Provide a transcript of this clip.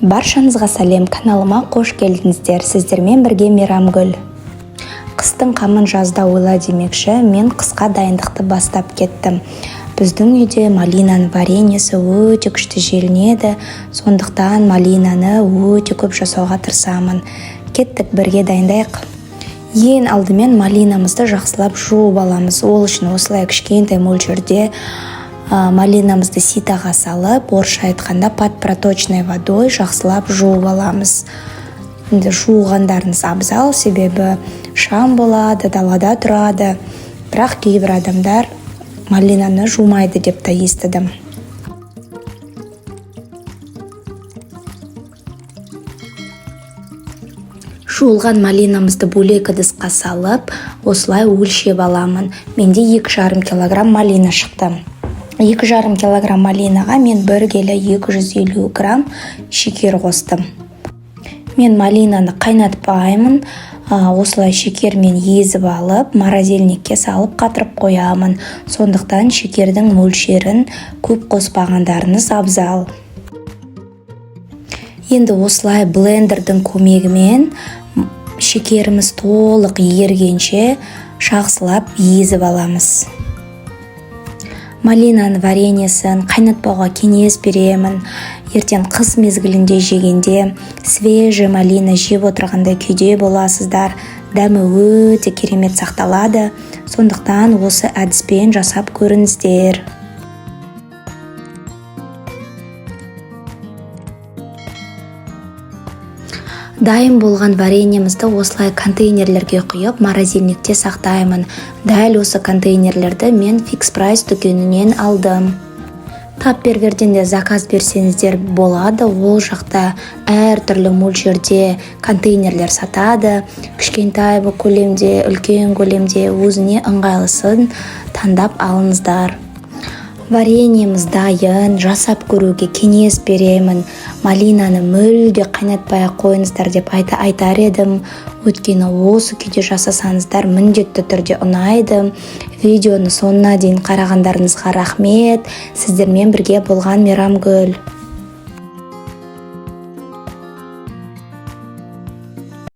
Баршаңызға сәлем, каналыма қош келдіңіздер. Сіздермен бірге Мейрамгүл. Қыстың қамын жазда ойла демекші, мен қысқа дайындықты бастап кеттім. Біздің үйде малинаның вареньесі өте күшті желінеді, сондықтан малинаны өте көп жасауға тырысамын. Кеттік, бірге дайындайық. Ең алдымен малинамызды жақсылап жуып аламыз. Ол үшін осылай кішкентай мөлшерде малинамызды ситаға салып, орысша айтқанда под проточной водой жақсылап жуып аламыз. Енді жуғандарыңыз абзал, себебі шам болады, далада тұрады. Бірақ кейбір адамдар малинаны жумайды деп та естідім. Жуылған малинамызды бөлек ыдысқа салып, осылай өлшеп аламын. Менде 2,5 килограмм малина шықты. 2,5 килограмм малинаға мен 1 келі 250 грамм шекер қостым. Мен малинаны қайнатпаймын, осылай шекермен езіп алып, морозильникке салып қатырып қоямын. Сондықтан шекердің мөлшерін көп қоспағандарыңыз абзал. Енді осылай блендердің көмегімен шекеріміз толық ергенше жақсылап езіп аламыз. Малинаның вареньесін қайнатпауға кеңес беремін. Ертең қыс мезгілінде жегенде свежий малина жеп отырғандай күйде боласыздар. Дәмі өте керемет сақталады. Сондықтан осы әдіспен жасап көріңіздер. Дайын болған вареньемізді осылай контейнерлерге құйып, морозильникте сақтаймын. Дәл осы контейнерлерді мен Fix Price дүкенінен алдым. Тапперверден де заказ берсеңіздер болады. Ол жақта әртүрлі мөлшерде контейнерлер сатады. Кішкентай көлемде, үлкен көлемде өзіне ыңғайлысын таңдап алыңыздар. Вареньеміз дайын, жасап көруге кеңес беремін. Малинаны мүлде қайнатпай қойыңыздар деп айтар едім. Өйткені осы күйде жасасаңыздар міндетті түрде ұнайды. Видеоны соңына дейін қарағандарыңызға рахмет. Сіздермен бірге болған Мейрамгүл.